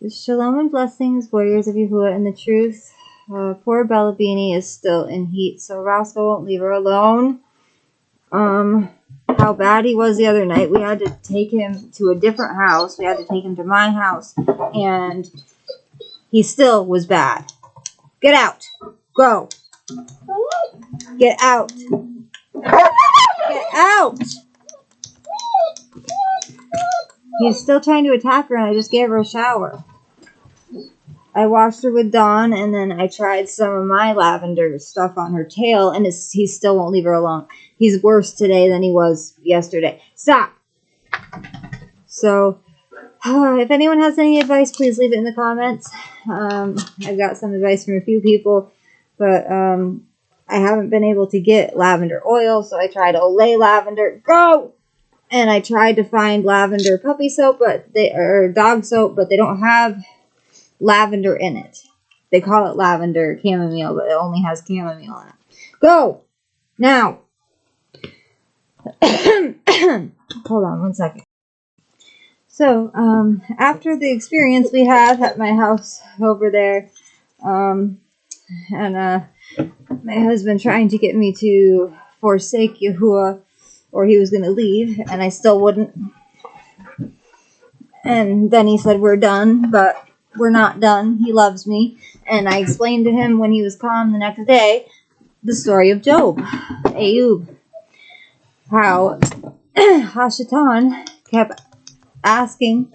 Shalom and blessings, warriors of Yahuah and the truth. Poor Bella Beanie is still in heat, so Roscoe won't leave her alone. How bad he was the other night. We had to take him to a different house. We had to take him to my house, and he still was bad. Get out. Go. Get out. Get out. He's still trying to attack her, and I just gave her a shower. I washed her with Dawn, and then I tried some of my lavender stuff on her tail, and he still won't leave her alone. He's worse today than he was yesterday. Stop! So, if anyone has any advice, please leave it in the comments. I've got some advice from a few people, but I haven't been able to get lavender oil, so I tried Olay lavender. Go! And I tried to find lavender puppy soap, or dog soap, but they don't have lavender in it. They call it lavender chamomile, but it only has chamomile in it. Go! Now! Hold on one second. So, after the experience we had at my house over there, and my husband trying to get me to forsake Yahuah, or he was going to leave, and I still wouldn't. And then he said, we're done, but we're not done. He loves me. And I explained to him when he was calm the next day the story of Job, Ayub. How Hashatan kept asking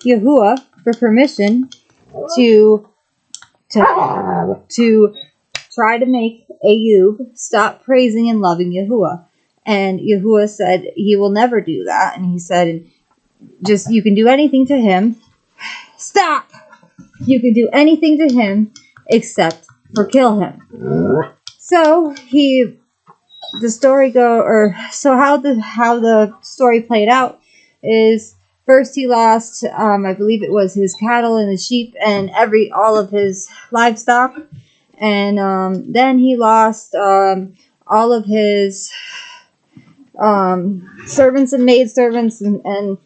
Yahuah for permission to try to make Ayub stop praising and loving Yahuah. And Yahuah said he will never do that. And he said, just, you can do anything to him. Stop! You can do anything to him except for kill him. So how the story played out is, first he lost, I believe it was his cattle and his sheep and all of his livestock, and then he lost all of his servants and maidservants and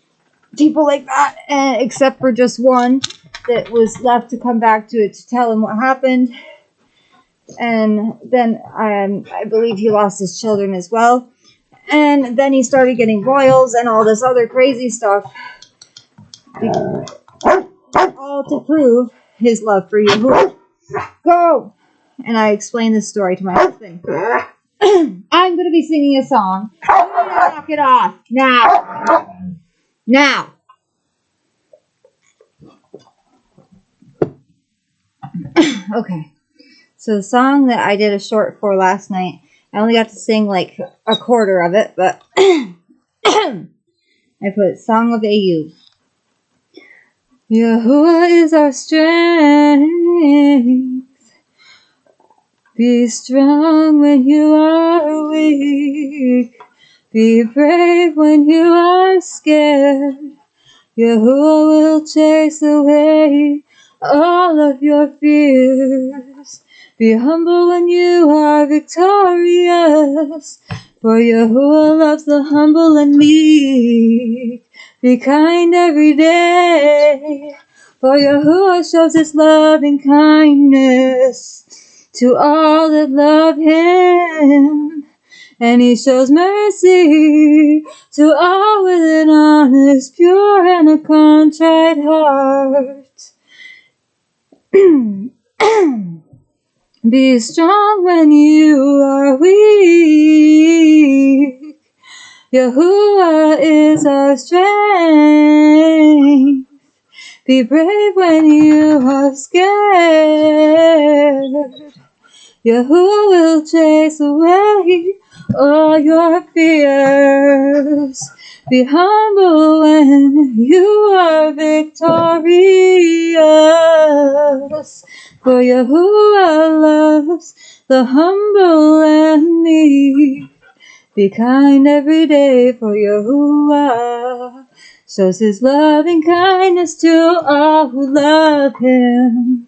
people like that, except for just one that was left to come back to it to tell him what happened. And then I believe he lost his children as well. And then he started getting boils and all this other crazy stuff, all to prove his love for Yahuah. Go! And I explained this story to my husband. I'm going to be singing a song. You need to knock it off. Now. Okay. So the song that I did a short for last night, I only got to sing like a quarter of it, but I put Song of Ayub. Yahuah is our strength. Be strong when you are weak. Be brave when you are scared. Yahuah will chase away all of your fears. Be humble when you are victorious, for Yahuah loves the humble and meek. Be kind every day, for Yahuah shows his loving kindness to all that love him. And he shows mercy to all with an honest, pure, and a contrite heart. Be strong when you are weak. Yahuah is our strength. Be brave when you are scared. Yahuah will chase away all your fears. Be humble when you are victorious, for Yahuah loves the humble and meek. Be kind every day, for Yahuah shows his loving kindness to all who love him.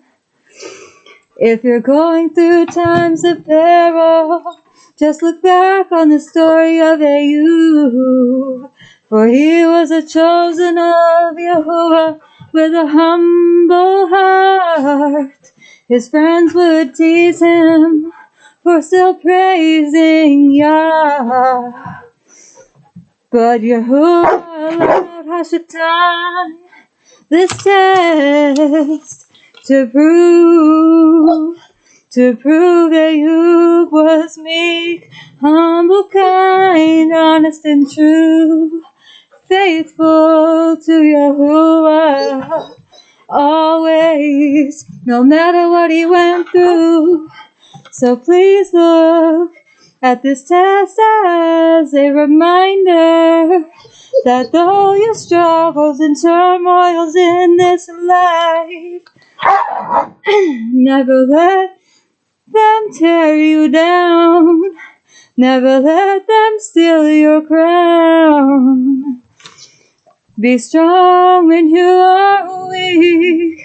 If you're going through times of peril, just look back on the story of Ayub, for he was a chosen of Yahuah with a humble humble heart. His friends would tease him for still praising Yah. But Yahuah allowed Hashatan this test to prove Ayub was meek, humble, kind, honest, and true, faithful to Yahuah always, no matter what he went through. So please look at this test as a reminder that though your struggles and turmoils in this life, never let them tear you down. Never let them steal your crown. Be strong when you are weak.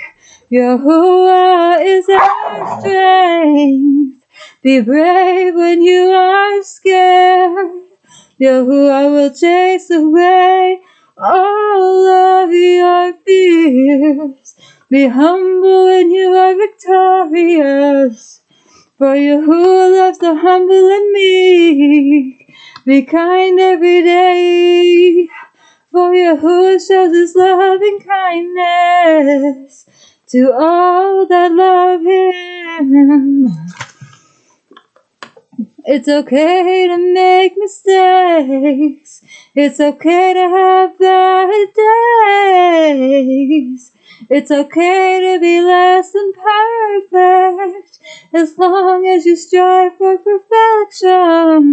Yahuah is our strength. Be brave when you are scared. Yahuah will chase away all of your fears. Be humble when you are victorious. For Yahuah loves the humble and meek. Be kind every day. For Yahuah shows his love and kindness to all that love him. It's okay to make mistakes. It's okay to have bad days. It's okay to be less than perfect as long as you strive for perfection.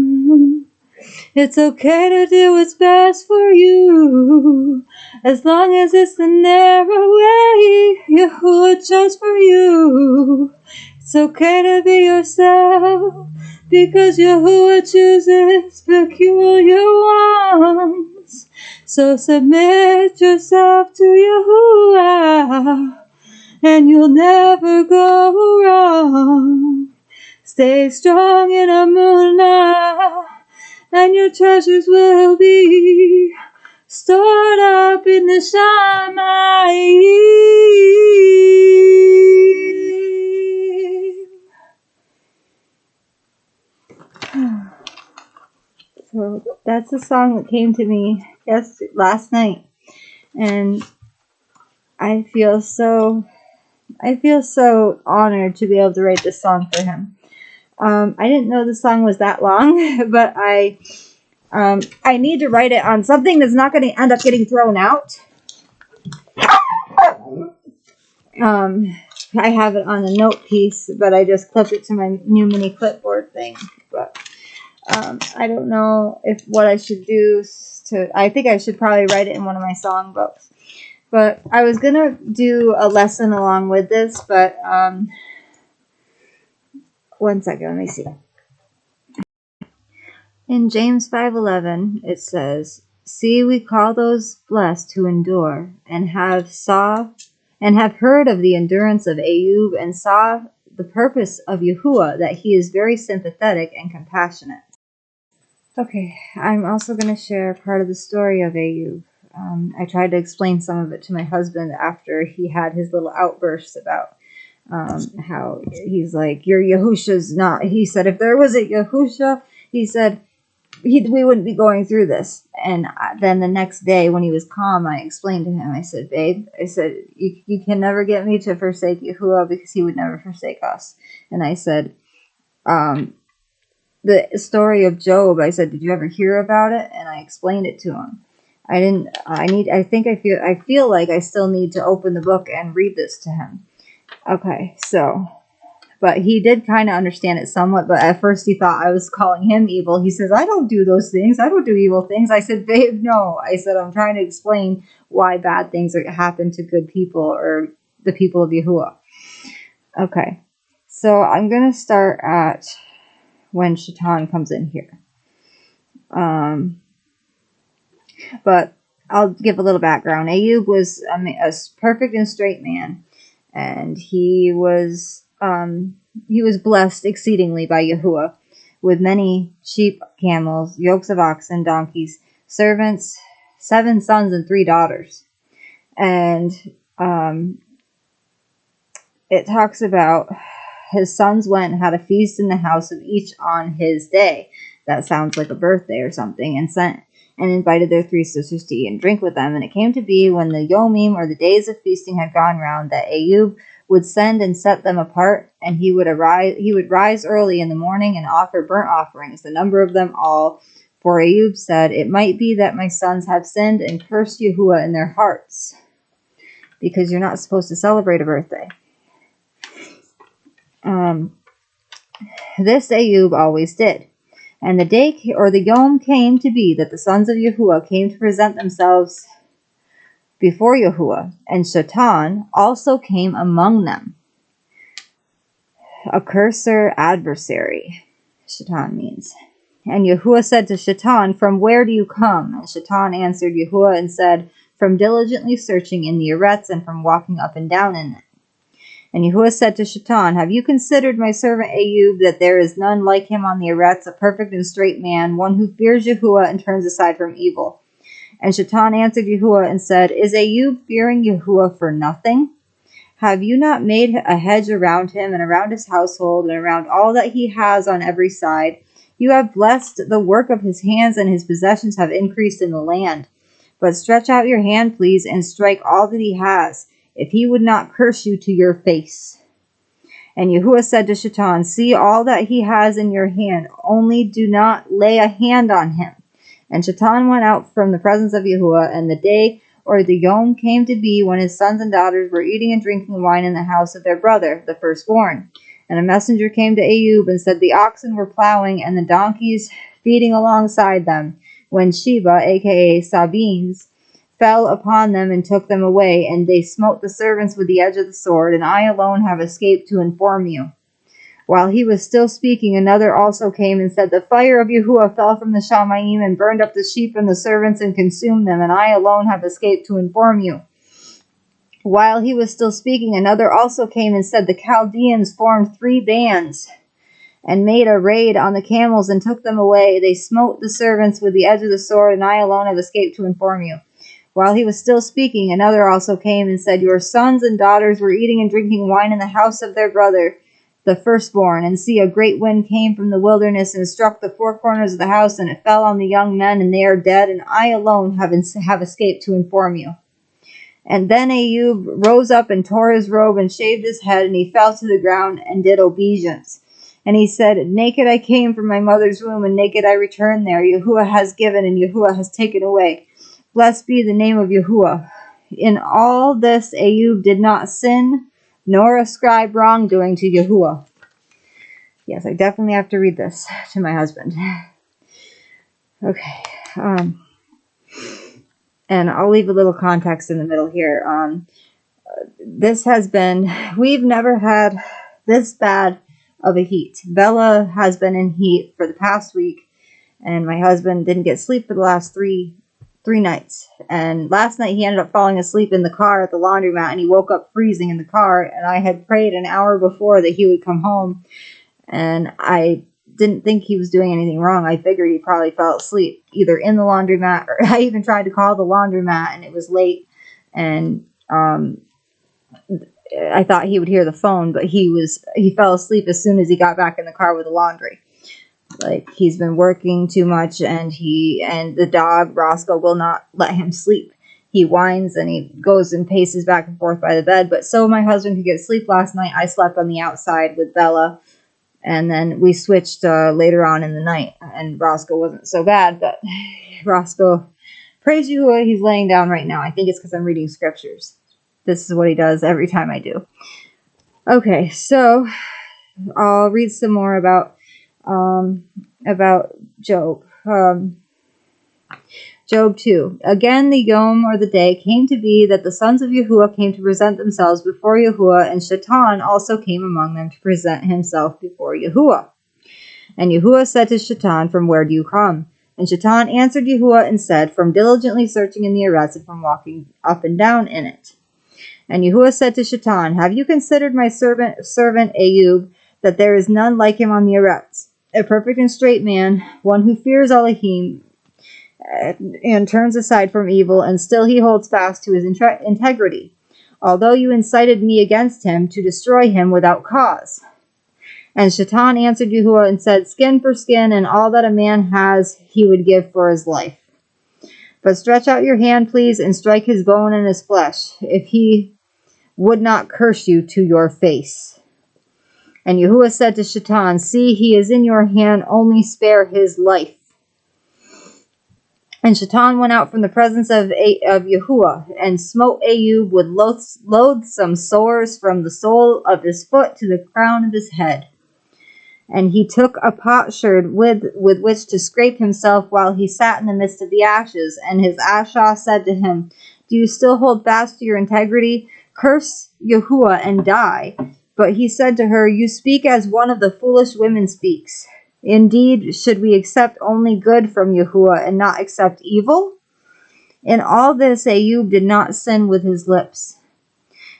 It's okay to do what's best for you, as long as it's the narrow way Yahuah chose for you. It's okay to be yourself, because Yahuah chooses peculiar ones. So submit yourself to Yahuah, and you'll never go wrong. Stay strong in Amunah, and your treasures will be stored up in the Shamayim. So that's the song that came to me last night, and I feel so honored to be able to write this song for him. I didn't know the song was that long, but I need to write it on something that's not going to end up getting thrown out. I have it on a note piece, but I just clipped it to my new mini clipboard thing. But I don't know what I should do I think I should probably write it in one of my songbooks. But I was going to do a lesson along with this, but one second, let me see. In James 5:11, it says, "See, we call those blessed who endure, and have heard of the endurance of Ayub, and saw the purpose of Yahuah, that he is very sympathetic and compassionate." Okay, I'm also going to share part of the story of Ayub. I tried to explain some of it to my husband after he had his little outbursts about how he's like, your Yahusha's not. He said, if there was a Yahusha, he said, we wouldn't be going through this. And then the next day when he was calm, I explained to him, I said, babe, I said, you can never get me to forsake Yahuah, because he would never forsake us. And I said, the story of Job, I said, did you ever hear about it? And I explained it to him. I feel like I still need to open the book and read this to him. Okay, so, but he did kind of understand it somewhat, but at first he thought I was calling him evil. He says, I don't do those things. I don't do evil things. I said, babe, no. I said, I'm trying to explain why bad things happen to good people, or the people of Yahuah. Okay, so I'm going to start at when Shaitan comes in here. But I'll give a little background. Ayub was a perfect and straight man, and he was blessed exceedingly by Yahuah, with many sheep, camels, yokes of oxen, donkeys, servants, 7 sons and 3 daughters. And it talks about his sons went and had a feast in the house of each on his day. That sounds like a birthday or something, and invited their 3 sisters to eat and drink with them. And it came to be, when the Yomim, or the days of feasting, had gone round, that Ayub would send and set them apart, and he would rise early in the morning and offer burnt offerings, the number of them all. For Ayub said, "It might be that my sons have sinned and cursed Yahuah in their hearts," because you're not supposed to celebrate a birthday. This Ayub always did. And the day, or the Yom, came to be that the sons of Yahuah came to present themselves before Yahuah, and Shaitan also came among them. Accuser, adversary, Shaitan means. And Yahuah said to Shaitan, "From where do you come?" And Shaitan answered Yahuah and said, "From diligently searching in the Eretz, and from walking up and down in it." And Yahuah said to Shaitan, "Have you considered my servant Ayub, that there is none like him on the Eretz, a perfect and straight man, one who fears Yahuah and turns aside from evil?" And Shaitan answered Yahuah and said, "Is Ayub fearing Yahuah for nothing? Have you not made a hedge around him and around his household and around all that he has on every side? You have blessed the work of his hands, and his possessions have increased in the land. But stretch out your hand, please, and strike all that he has, if he would not curse you to your face." And Yahuah said to Shaitan, "See all that he has in your hand, only do not lay a hand on him." And Shaitan went out from the presence of Yahuah, and the day, or the Yom, came to be when his sons and daughters were eating and drinking wine in the house of their brother, the firstborn. And a messenger came to Ayub and said, "The oxen were plowing and the donkeys feeding alongside them, when Sheba, aka Sabines, fell upon them and took them away, and they smote the servants with the edge of the sword, and I alone have escaped to inform you." While he was still speaking, another also came and said, "The fire of Yahuah fell from the Shamayim and burned up the sheep and the servants and consumed them, and I alone have escaped to inform you." While he was still speaking, another also came and said, "The Chaldeans formed 3 bands and made a raid on the camels and took them away. They smote the servants with the edge of the sword, and I alone have escaped to inform you." While he was still speaking, another also came and said, "Your sons and daughters were eating and drinking wine in the house of their brother, the firstborn, and see, a great wind came from the wilderness and struck the 4 corners of the house, and it fell on the young men, and they are dead, and I alone have escaped to inform you." And then Ayub rose up and tore his robe and shaved his head, and he fell to the ground and did obeisance. And he said, "Naked I came from my mother's womb, and naked I return there. Yahuah has given, and Yahuah has taken away. Blessed be the name of Yahuah." In all this Ayub did not sin, nor ascribe wrongdoing to Yahuah. Yes, I definitely have to read this to my husband. Okay. And I'll leave a little context in the middle here. We've never had this bad of a heat. Bella has been in heat for the past week, and my husband didn't get sleep for the last three nights. And last night he ended up falling asleep in the car at the laundromat, and he woke up freezing in the car. And I had prayed an hour before that he would come home, and I didn't think he was doing anything wrong. I figured he probably fell asleep either in the laundromat, or I even tried to call the laundromat, and it was late, and I thought he would hear the phone, but he fell asleep as soon as he got back in the car with the laundry. Like, he's been working too much, and the dog, Roscoe, will not let him sleep. He whines, and he goes and paces back and forth by the bed. But so my husband could get sleep last night, I slept on the outside with Bella, and then we switched later on in the night, and Roscoe wasn't so bad, but Roscoe, praise Yahuah, he's laying down right now. I think it's because I'm reading scriptures. This is what he does every time I do. Okay, so I'll read some more about Job. Job 2. Again, the Yom, or the day, came to be that the sons of Yahuah came to present themselves before Yahuah, and Shaitan also came among them to present himself before Yahuah. And Yahuah said to Shaitan, "From where do you come?" And Shaitan answered Yahuah and said, "From diligently searching in the Eretz, and from walking up and down in it." And Yahuah said to Shaitan, "Have you considered my servant Ayub, that there is none like him on the Eretz, a perfect and straight man, one who fears Elohim, and turns aside from evil, and still he holds fast to his integrity? although you incited me against him to destroy him without cause. And Shaitan answered Yahuah and said, Skin for skin, and all that a man has he would give for his life. But stretch out your hand, please, and strike his bone and his flesh, if he would not curse you to your face. And Yahuah said to Shaitan, See, he is in your hand, only spare his life. And Shaitan went out from the presence of Yahuah, and smote Ayub with loathsome sores from the sole of his foot to the crown of his head. And he took a potsherd with which to scrape himself while he sat in the midst of the ashes. And his ashah said to him, Do you still hold fast to your integrity? Curse Yahuah and die. But he said to her, You speak as one of the foolish women speaks. Indeed, should we accept only good from Yahuah and not accept evil? In all this, Ayub did not sin with his lips.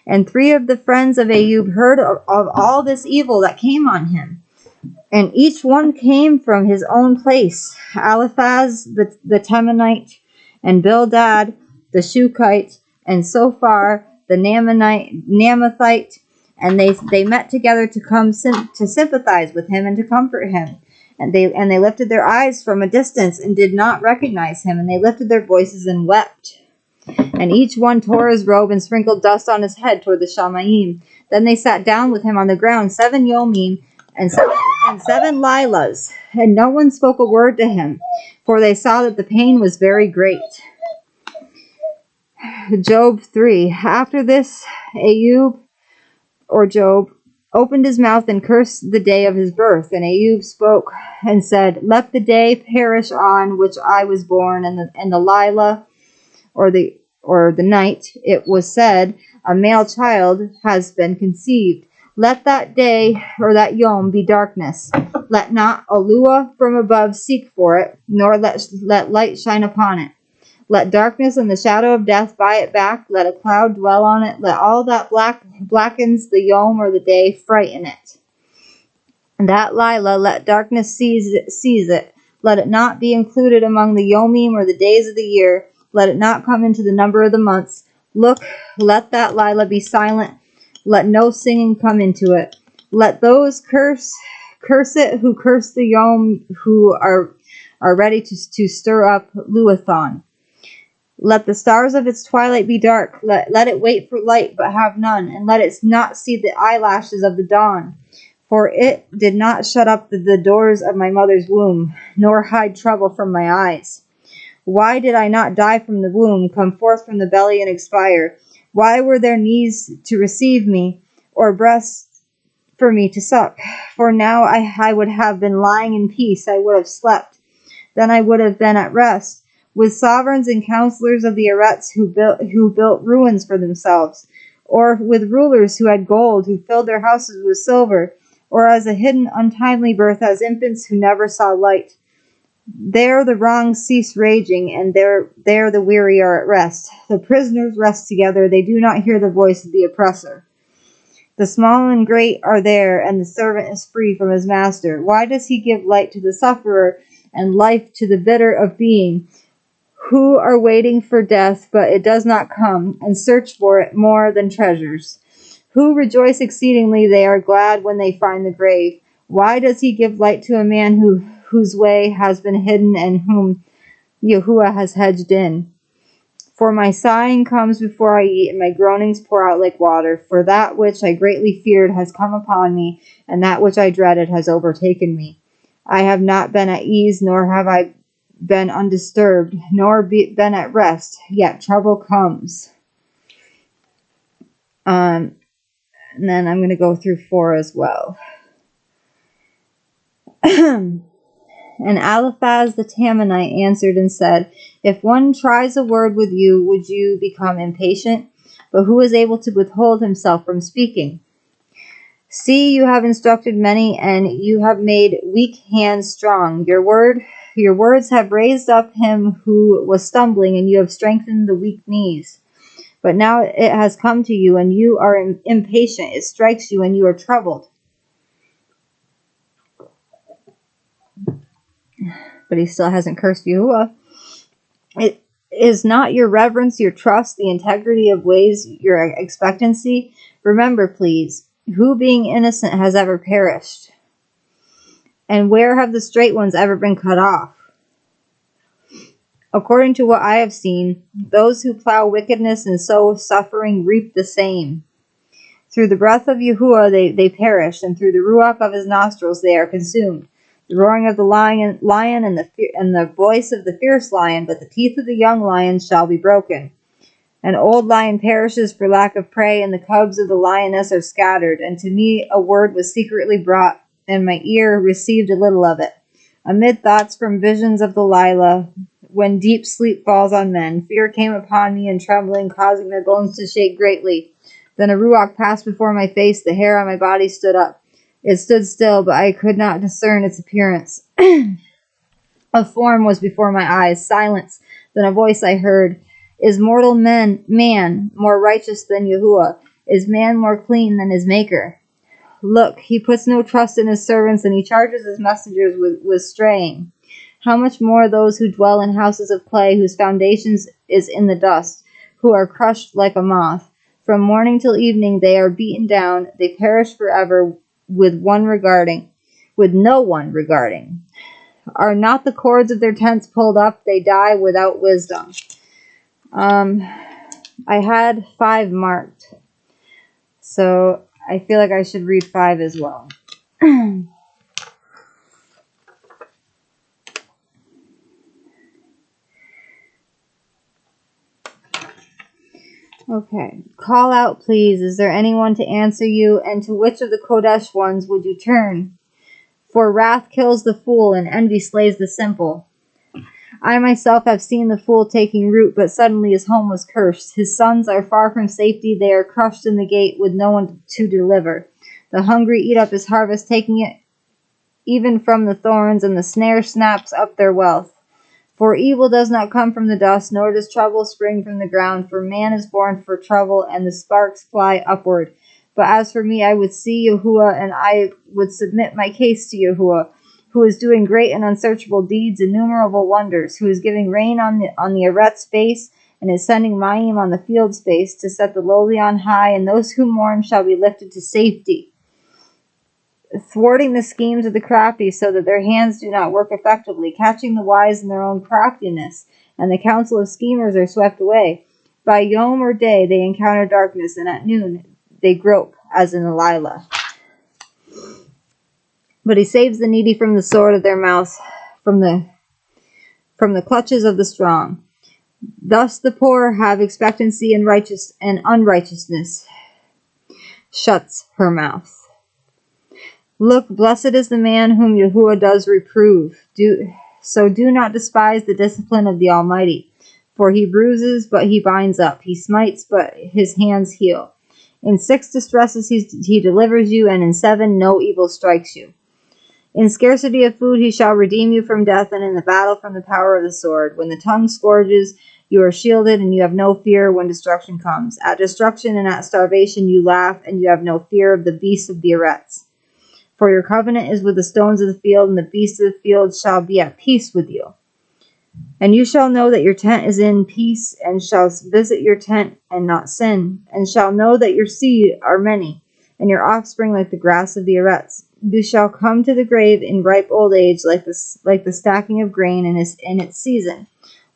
And 3 of the friends of Ayub heard of all this evil that came on him. And each one came from his own place. Eliphaz the Temanite, and Bildad the Shukite, and Sophar the Naamathite. And they met together to come to sympathize with him and to comfort him. And they lifted their eyes from a distance and did not recognize him. And they lifted their voices and wept. And each one tore his robe and sprinkled dust on his head toward the Shamayim. Then they sat down with him on the ground, 7 Yomim, and 7 Lilas, and no one spoke a word to him, for they saw that the pain was very great. Job 3. After this, Ayub, or Job, opened his mouth and cursed the day of his birth. And Ayub spoke and said, Let the day perish on which I was born, and the Lila, or the night, it was said, a male child has been conceived. Let that day, or that yom, be darkness. Let not Alua from above seek for it, nor let light shine upon it. Let darkness and the shadow of death buy it back. Let a cloud dwell on it. Let all that blackens the yom or the day frighten it. That Lila, let darkness seize it. Let it not be included among the yomim or the days of the year. Let it not come into the number of the months. Look, let that Lila be silent. Let no singing come into it. Let those curse it who curse the Yom, who are ready to stir up Luathon. Let the stars of its twilight be dark. Let it wait for light, but have none, and let it not see the eyelashes of the dawn. For it did not shut up the doors of my mother's womb, nor hide trouble from my eyes. Why did I not die from the womb, come forth from the belly, and expire? Why were there knees to receive me, or breasts for me to suck? For now I would have been lying in peace, I would have slept. Then I would have been at rest, with sovereigns and counselors of the Eretz who built ruins for themselves, or with rulers who had gold, who filled their houses with silver, or as a hidden untimely birth, as infants who never saw light. There the wrongs cease raging, and there the weary are at rest. The prisoners rest together, they do not hear the voice of the oppressor. The small and great are there, and the servant is free from his master. Why does he give light to the sufferer, and life to the bitter of being, who are waiting for death, but it does not come, and search for it more than treasures? Who rejoice exceedingly, they are glad when they find the grave. Why does he give light to a man whose way has been hidden, and whom Yahuah has hedged in? For my sighing comes before I eat, and my groanings pour out like water. For that which I greatly feared has come upon me, and that which I dreaded has overtaken me. I have not been at ease, nor have I been undisturbed, nor been at rest, yet trouble comes. And then I'm going to go through 4 as well. And Eliphaz the Temanite answered and said, If one tries a word with you, would you become impatient? But who is able to withhold himself from speaking? See, you have instructed many, and you have made weak hands strong. Your words have raised up him who was stumbling, and you have strengthened the weak knees. But now it has come to you, and you are impatient. It strikes you, and you are troubled. But he still hasn't cursed Yahuah. It Is not your reverence, your trust, the integrity of ways, your expectancy? Remember, please, who being innocent has ever perished? And where have the straight ones ever been cut off? According to what I have seen, those who plow wickedness and sow suffering reap the same. Through the breath of Yahuah they perish, and through the ruach of his nostrils they are consumed. The roaring of the lion and the voice of the fierce lion, but the teeth of the young lion shall be broken. An old lion perishes for lack of prey, and the cubs of the lioness are scattered. And to me a word was secretly brought, and my ear received a little of it. Amid thoughts from visions of Delilah, when deep sleep falls on men, fear came upon me and trembling, causing my bones to shake greatly. Then a ruach passed before my face, the hair on my body stood up. It stood still, but I could not discern its appearance. A form was before my eyes, silence. Then a voice I heard, Is mortal man more righteous than Yahuah? Is man more clean than his maker? Look, he puts no trust in his servants, and he charges his messengers with straying. How much more those who dwell in houses of clay, whose foundations is in the dust, who are crushed like a moth. From morning till evening they are beaten down, they perish forever with no one regarding. Are not the cords of their tents pulled up? They die without wisdom. I had 5 marked, so I feel like I should read 5 as well. Okay. Call out, please. Is there anyone to answer you? And to which of the Kodesh ones would you turn? For wrath kills the fool, and envy slays the simple. I myself have seen the fool taking root, but suddenly his home was cursed. His sons are far from safety. They are crushed in the gate with no one to deliver. The hungry eat up his harvest, taking it even from the thorns, and the snare snaps up their wealth. For evil does not come from the dust, nor does trouble spring from the ground. For man is born for trouble, and the sparks fly upward. But as for me, I would see Yahuah, and I would submit my case to Yahuah, who is doing great and unsearchable deeds, innumerable wonders, who is giving rain on the Eretz face, and is sending Mayim on the field's face, to set the lowly on high, and those who mourn shall be lifted to safety, thwarting the schemes of the crafty, so that their hands do not work effectively, catching the wise in their own craftiness, and the counsel of schemers are swept away. By yom or day they encounter darkness, and at noon they grope as in the lilah. But he saves the needy from the sword of their mouth, from the clutches of the strong. Thus the poor have expectancy, and unrighteousness shuts her mouth. Look, blessed is the man whom Yahuah does reprove. Do not despise the discipline of the Almighty. For he bruises, but he binds up. He smites, but his hands heal. In 6 distresses he delivers you, and in 7 no evil strikes you. In scarcity of food he shall redeem you from death, and in the battle from the power of the sword. When the tongue scourges, you are shielded, and you have no fear when destruction comes. At destruction and at starvation you laugh, and you have no fear of the beasts of the Eretz. For your covenant is with the stones of the field, and the beasts of the field shall be at peace with you. And you shall know that your tent is in peace, and shall visit your tent and not sin, and shall know that your seed are many, and your offspring like the grass of the Eretz. You shall come to the grave in ripe old age, like the stacking of grain in its season.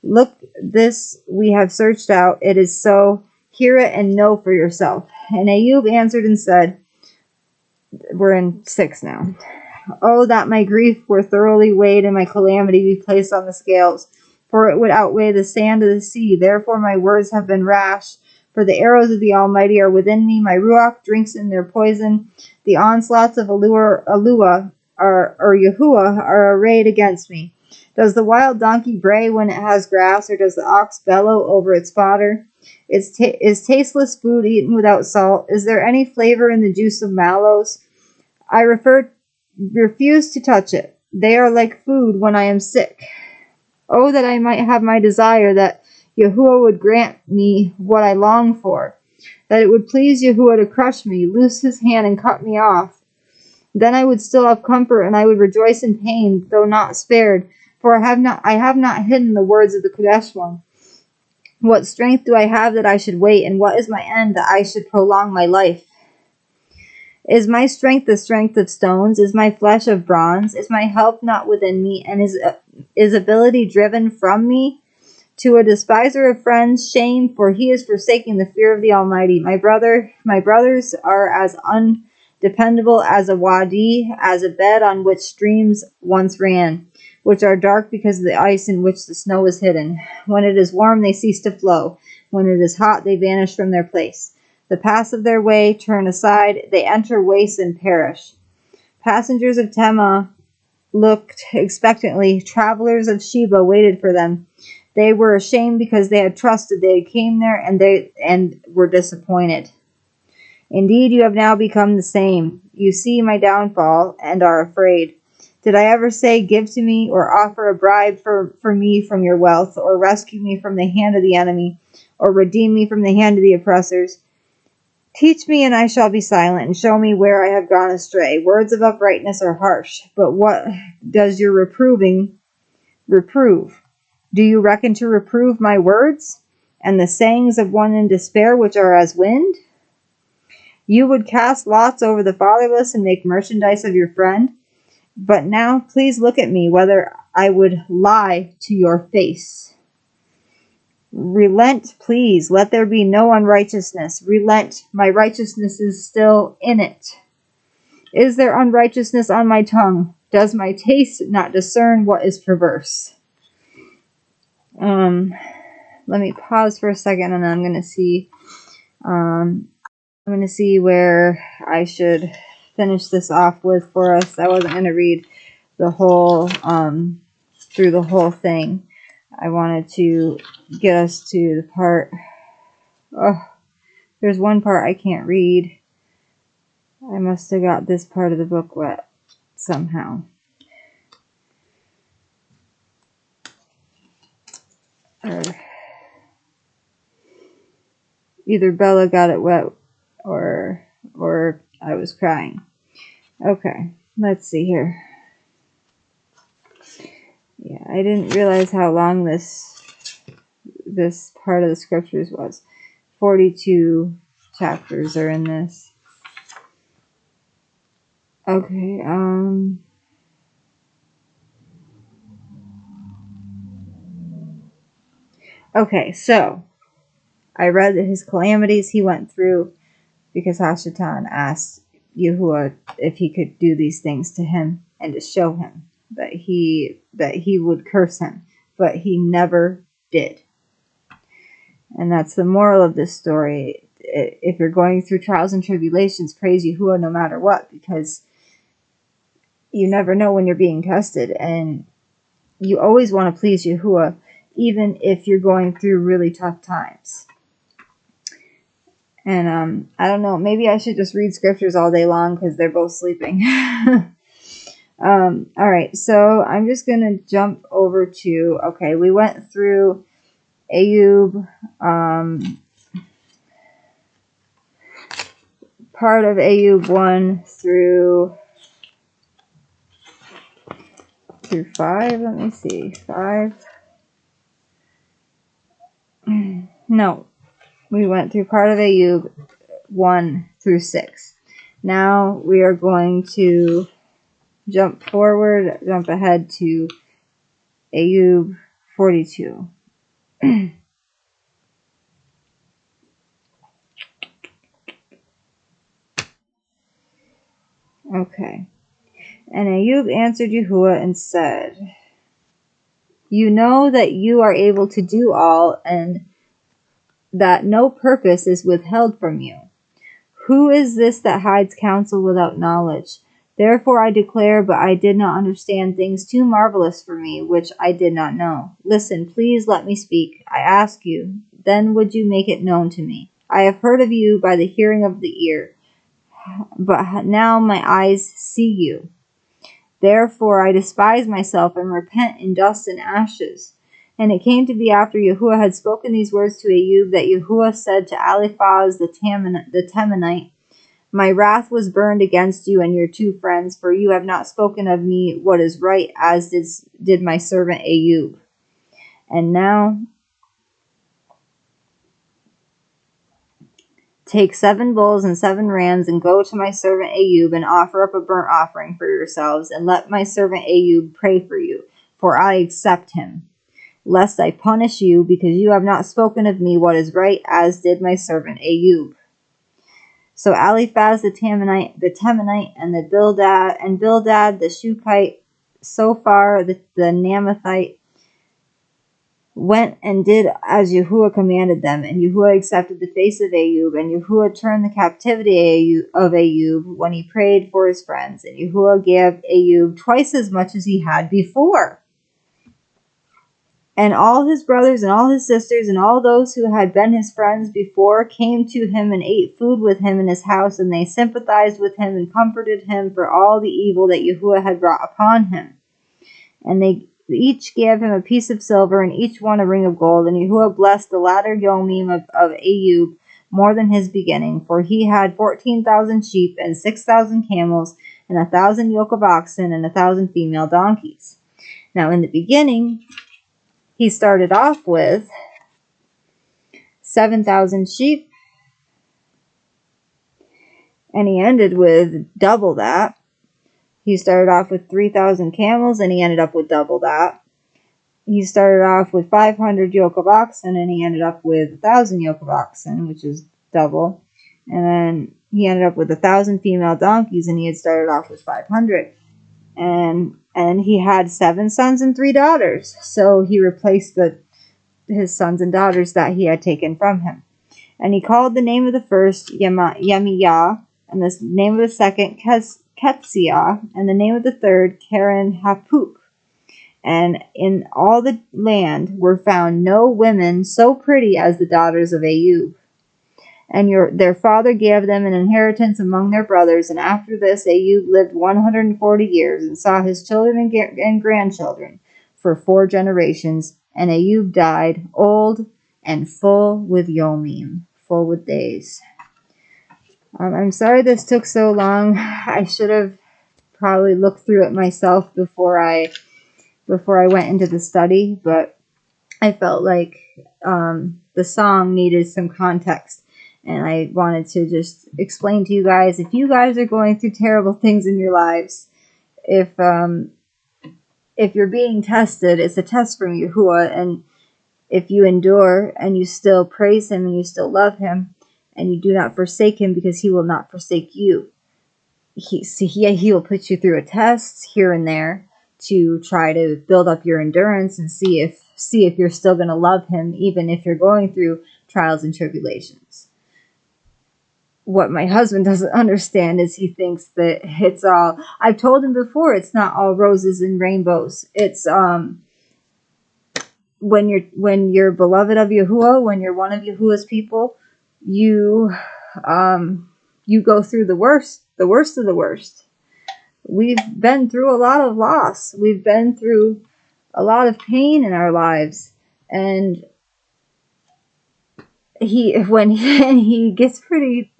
Look, this we have searched out. It is so. Hear it and know for yourself. And Ayub answered and said, we're in 6 now. Oh, that my grief were thoroughly weighed, and my calamity be placed on the scales, for it would outweigh the sand of the sea. Therefore my words have been rash, for the arrows of the Almighty are within me. My ruach drinks in their poison. The onslaughts of Yahuah are arrayed against me. Does the wild donkey bray when it has grass, or does the ox bellow over its fodder? Is tasteless food eaten without salt? Is there any flavor in the juice of mallows? I refuse to touch it. They are like food when I am sick. Oh, that I might have my desire, that Yahuah would grant me what I long for, that it would please Yahuah to crush me, loose his hand and cut me off. Then I would still have comfort, and I would rejoice in pain, though not spared, for I have not hidden the words of the Kodesh one. What strength do I have that I should wait, and what is my end that I should prolong my life? Is my strength the strength of stones? Is my flesh of bronze? Is my help not within me, and is ability driven from me? To a despiser of friends, shame, for he is forsaking the fear of the Almighty. My brothers are as undependable as a wadi, as a bed on which streams once ran, which are dark because of the ice in which the snow is hidden. When it is warm, they cease to flow. When it is hot, they vanish from their place. The paths of their way turn aside. They enter wastes and perish. Passengers of Tema looked expectantly. Travelers of Sheba waited for them. They were ashamed because they had trusted. They came there and were disappointed. Indeed, you have now become the same. You see my downfall and are afraid. Did I ever say, give to me, or offer a bribe for me from your wealth, or rescue me from the hand of the enemy, or redeem me from the hand of the oppressors? Teach me, and I shall be silent, and show me where I have gone astray. Words of uprightness are harsh, but what does your reproving reprove? Do you reckon to reprove my words, and the sayings of one in despair, which are as wind? You would cast lots over the fatherless and make merchandise of your friend. But now please look at me, whether I would lie to your face. Relent, please. Let there be no unrighteousness. Relent. My righteousness is still in it. Is there unrighteousness on my tongue? Does my taste not discern what is perverse? Let me pause for a second, and I'm going to see. I'm going to see where I should finish this off with for us. I wasn't going to read the whole through the whole thing. I wanted to get us to the part. Oh, there's one part I can't read. I must have got this part of the book wet somehow. Or either Bella got it wet or I was crying. Okay, let's see here. Yeah, I didn't realize how long this part of the scriptures was. 42 chapters are in this. Okay, okay, so I read that his calamities he went through because Hashatan asked Yahuah if he could do these things to him and to show him that he would curse him, but he never did. And that's the moral of this story. If you're going through trials and tribulations, praise Yahuah no matter what, because you never know when you're being tested, and you always want to please Yahuah, even if you're going through really tough times. And I don't know, maybe I should just read scriptures all day long because they're both sleeping. Alright, so I'm just going to jump over to, okay, we went through Ayub, part of Ayub 1 through 5, let me see, 5, no, we went through part of Ayub 1 through 6. Now we are going to jump ahead to Ayub 42. Okay. And Ayub answered Yahuah and said, you know that you are able to do all, and that no purpose is withheld from you. Who is this that hides counsel without knowledge? Therefore I declare, but I did not understand things too marvelous for me, which I did not know. Listen, please let me speak. I ask you, then would you make it known to me? I have heard of you by the hearing of the ear, but now my eyes see you. Therefore I despise myself and repent in dust and ashes. And it came to be after Yahuah had spoken these words to Ayub that Yahuah said to Eliphaz the Temanite, my wrath was burned against you and your 2 friends, for you have not spoken of me what is right, as did my servant Ayub. And now Take 7 bulls and 7 rams, and go to my servant Ayub, and offer up a burnt offering for yourselves, and let my servant Ayub pray for you, for I accept him, lest I punish you, because you have not spoken of me what is right, as did my servant Ayub. So Eliphaz the Temanite, and Bildad the Shuhite, Sophar the Naamathite, went and did as Yahuah commanded them, and Yahuah accepted the face of Ayub, and Yahuah turned the captivity of Ayub when he prayed for his friends, and Yahuah gave Ayub twice as much as he had before. And all his brothers and all his sisters and all those who had been his friends before came to him and ate food with him in his house, and they sympathized with him and comforted him for all the evil that Yahuah had brought upon him. And they each gave him a piece of silver, and each one a ring of gold. And Yahuah blessed the latter Yomim of Ayub more than his beginning, for he had 14,000 sheep and 6,000 camels and 1,000 yoke of oxen and 1,000 female donkeys. Now in the beginning, he started off with 7,000 sheep, and he ended with double that. He started off with 3,000 camels, and he ended up with double that. He started off with 500 yoke of oxen, and he ended up with 1,000 yoke of oxen, which is double. And then he ended up with 1,000 female donkeys, and he had started off with 500. And he had 7 sons and 3 daughters. So he replaced his sons and daughters that he had taken from him. And he called the name of the first Yemiyah, and the name of the second Ketsiah, and the name of the third Karen Hapuk. And in all the land were found no women so pretty as the daughters of Ayub. And their father gave them an inheritance among their brothers. And after this, Ayub lived 140 years and saw his children and grandchildren for 4 generations. And Ayub died old and full with Yomim, full with days. I'm sorry this took so long. I should have probably looked through it myself before I went into the study, but I felt like the song needed some context, and I wanted to just explain to you guys, if you guys are going through terrible things in your lives, if you're being tested, it's a test from Yahuah, and if you endure and you still praise him and you still love him and you do not forsake him, because he will not forsake you. He will put you through a test here and there to try to build up your endurance and see if you're still going to love him, even if you're going through trials and tribulations. What my husband doesn't understand is he thinks that it's all, I've told him before, it's not all roses and rainbows. It's when you're beloved of Yahuah, when you're one of Yahuah's people, you go through the worst of the worst. We've been through a lot of loss. We've been through a lot of pain in our lives, and he gets pretty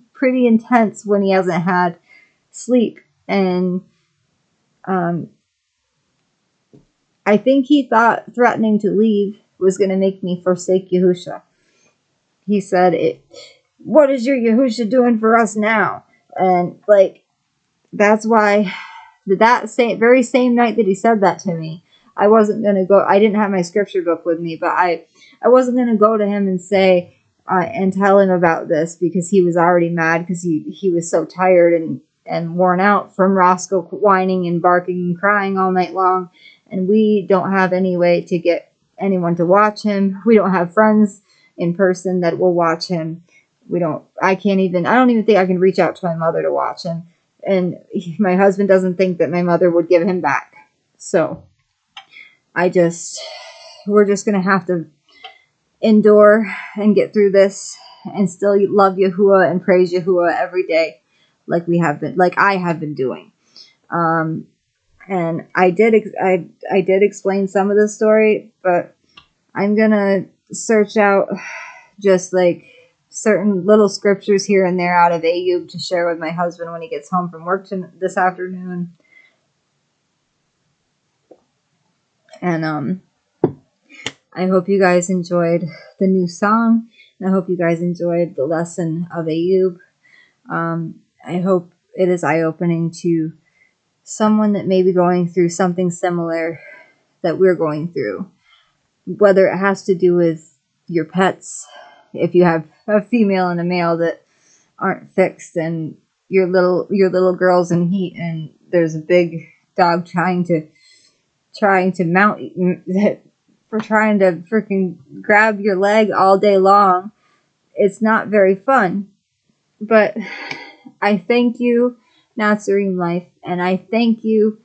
intense when he hasn't had sleep. And I think he thought threatening to leave was going to make me forsake Yahusha. He said, "What is your Yahusha doing for us now?" And that's why very same night that he said that to me, I wasn't going to go. I didn't have my scripture book with me, but I wasn't going to go to him and say and tell him about this, because he was already mad, because he was so tired and worn out from Roscoe whining and barking and crying all night long. And we don't have any way to get anyone to watch him. We don't have friends in person that will watch him. I don't even think I can reach out to my mother to watch him. And my husband doesn't think that my mother would give him back. So we're just going to have to endure and get through this and still love Yahuah and praise Yahuah every day, like I have been doing. And I did explain some of the story, but I'm going to search out just certain little scriptures here and there out of Ayub to share with my husband when he gets home from work this afternoon. And I hope you guys enjoyed the new song. I hope you guys enjoyed the lesson of Ayub. I hope it is eye-opening to someone that may be going through something similar that we're going through. Whether it has to do with your pets, if you have a female and a male that aren't fixed, and your little girl's in heat, and there's a big dog trying to mount for trying to freaking grab your leg all day long. It's not very fun. But I thank you, Nazarene Life, and I thank you,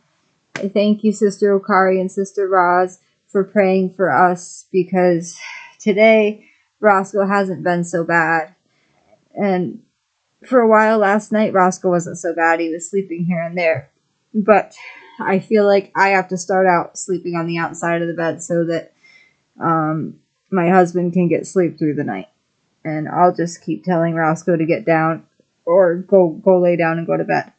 Sister Okari and Sister Roz, for praying for us, because today Roscoe hasn't been so bad. And for a while last night, Roscoe wasn't so bad. He was sleeping here and there. But I feel like I have to start out sleeping on the outside of the bed so that my husband can get sleep through the night. And I'll just keep telling Roscoe to get down or go lay down and go to bed,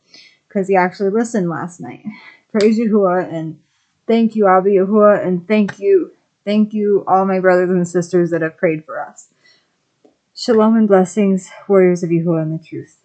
because he actually listened last night. Praise Yahuah, and thank you, Abba Yahuah, and thank you all my brothers and sisters that have prayed for us. Shalom and blessings, warriors of Yahuah and the truth.